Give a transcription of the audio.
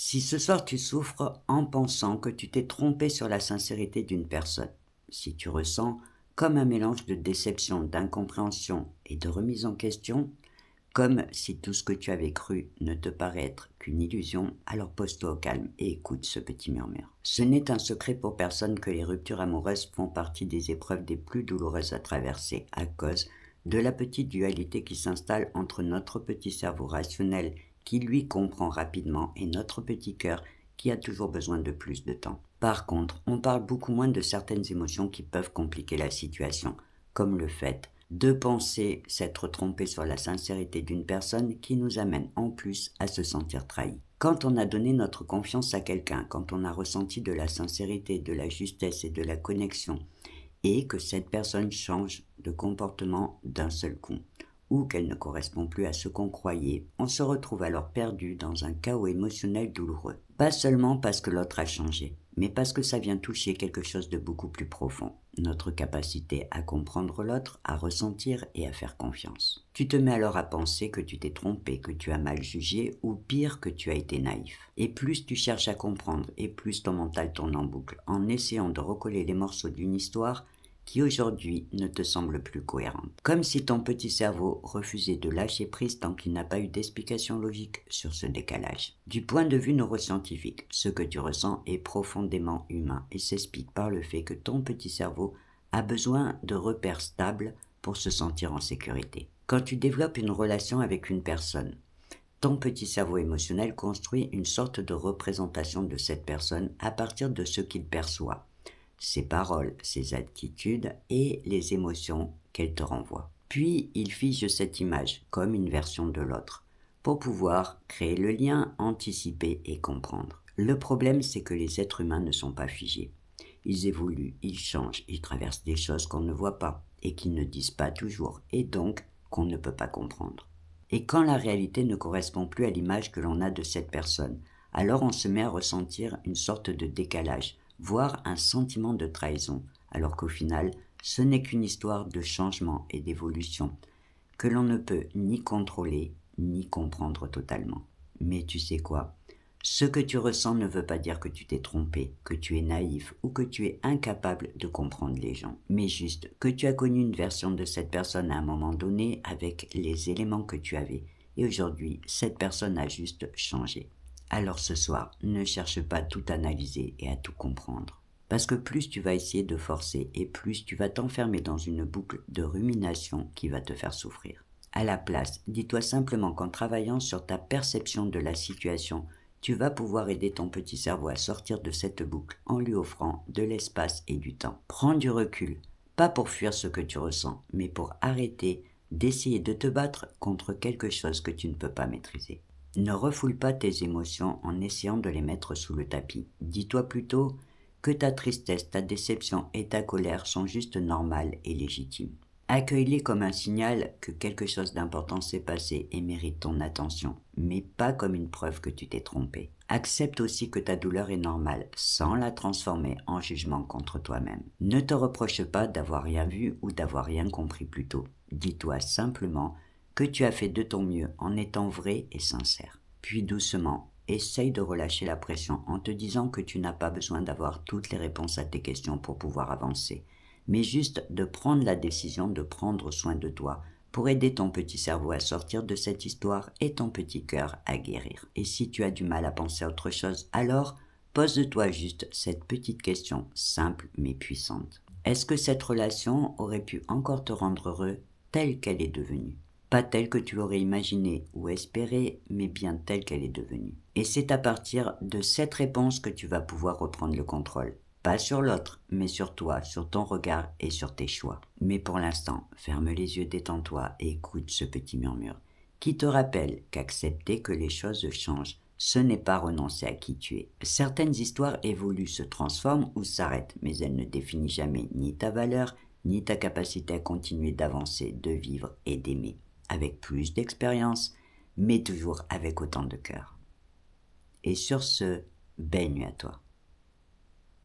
Si ce soir tu souffres en pensant que tu t'es trompé sur la sincérité d'une personne, si tu ressens comme un mélange de déception, d'incompréhension et de remise en question, comme si tout ce que tu avais cru ne te paraît être qu'une illusion, alors pose-toi au calme et écoute ce petit murmure. Ce n'est un secret pour personne que les ruptures amoureuses font partie des épreuves les plus douloureuses à traverser à cause de la petite dualité qui s'installe entre notre petit cerveau rationnel qui lui comprend rapidement et notre petit cœur qui a toujours besoin de plus de temps. Par contre, on parle beaucoup moins de certaines émotions qui peuvent compliquer la situation, comme le fait de penser s'être trompé sur la sincérité d'une personne qui nous amène en plus à se sentir trahi. Quand on a donné notre confiance à quelqu'un, quand on a ressenti de la sincérité, de la justesse et de la connexion, et que cette personne change de comportement d'un seul coup, ou qu'elle ne correspond plus à ce qu'on croyait, on se retrouve alors perdu dans un chaos émotionnel douloureux. Pas seulement parce que l'autre a changé, mais parce que ça vient toucher quelque chose de beaucoup plus profond, notre capacité à comprendre l'autre, à ressentir et à faire confiance. Tu te mets alors à penser que tu t'es trompé, que tu as mal jugé, ou pire que tu as été naïf. Et plus tu cherches à comprendre, et plus ton mental tourne en boucle, en essayant de recoller les morceaux d'une histoire qui aujourd'hui ne te semble plus cohérente. Comme si ton petit cerveau refusait de lâcher prise tant qu'il n'a pas eu d'explication logique sur ce décalage. Du point de vue neuroscientifique, ce que tu ressens est profondément humain et s'explique par le fait que ton petit cerveau a besoin de repères stables pour se sentir en sécurité. Quand tu développes une relation avec une personne, ton petit cerveau émotionnel construit une sorte de représentation de cette personne à partir de ce qu'il perçoit, ses paroles, ses attitudes et les émotions qu'elle te renvoie. Puis il fige cette image comme une version de l'autre pour pouvoir créer le lien, anticiper et comprendre. Le problème, c'est que les êtres humains ne sont pas figés. Ils évoluent, ils changent, ils traversent des choses qu'on ne voit pas et qu'ils ne disent pas toujours et donc qu'on ne peut pas comprendre. Et quand la réalité ne correspond plus à l'image que l'on a de cette personne, alors on se met à ressentir une sorte de décalage, voire un sentiment de trahison, alors qu'au final, ce n'est qu'une histoire de changement et d'évolution, que l'on ne peut ni contrôler, ni comprendre totalement. Mais tu sais quoi ? Ce que tu ressens ne veut pas dire que tu t'es trompé, que tu es naïf ou que tu es incapable de comprendre les gens, mais juste que tu as connu une version de cette personne à un moment donné avec les éléments que tu avais, et aujourd'hui, cette personne a juste changé. Alors ce soir, ne cherche pas à tout analyser et à tout comprendre. Parce que plus tu vas essayer de forcer et plus tu vas t'enfermer dans une boucle de rumination qui va te faire souffrir. À la place, dis-toi simplement qu'en travaillant sur ta perception de la situation, tu vas pouvoir aider ton petit cerveau à sortir de cette boucle en lui offrant de l'espace et du temps. Prends du recul, pas pour fuir ce que tu ressens, mais pour arrêter d'essayer de te battre contre quelque chose que tu ne peux pas maîtriser. Ne refoule pas tes émotions en essayant de les mettre sous le tapis. Dis-toi plutôt que ta tristesse, ta déception et ta colère sont juste normales et légitimes. Accueille-les comme un signal que quelque chose d'important s'est passé et mérite ton attention, mais pas comme une preuve que tu t'es trompé. Accepte aussi que ta douleur est normale, sans la transformer en jugement contre toi-même. Ne te reproche pas d'avoir rien vu ou d'avoir rien compris plus tôt. Dis-toi simplement que tu as fait de ton mieux en étant vrai et sincère. Puis doucement, essaye de relâcher la pression en te disant que tu n'as pas besoin d'avoir toutes les réponses à tes questions pour pouvoir avancer, mais juste de prendre la décision de prendre soin de toi pour aider ton petit cerveau à sortir de cette histoire et ton petit cœur à guérir. Et si tu as du mal à penser à autre chose, alors pose-toi juste cette petite question simple mais puissante. Est-ce que cette relation aurait pu encore te rendre heureux telle qu'elle est devenue ? Pas telle que tu l'aurais imaginée ou espérée, mais bien telle qu'elle est devenue. Et c'est à partir de cette réponse que tu vas pouvoir reprendre le contrôle. Pas sur l'autre, mais sur toi, sur ton regard et sur tes choix. Mais pour l'instant, ferme les yeux, détends-toi et écoute ce petit murmure qui te rappelle qu'accepter que les choses changent, ce n'est pas renoncer à qui tu es. Certaines histoires évoluent, se transforment ou s'arrêtent, mais elles ne définissent jamais ni ta valeur, ni ta capacité à continuer d'avancer, de vivre et d'aimer. Avec plus d'expérience, mais toujours avec autant de cœur. Et sur ce, belle nuit à toi.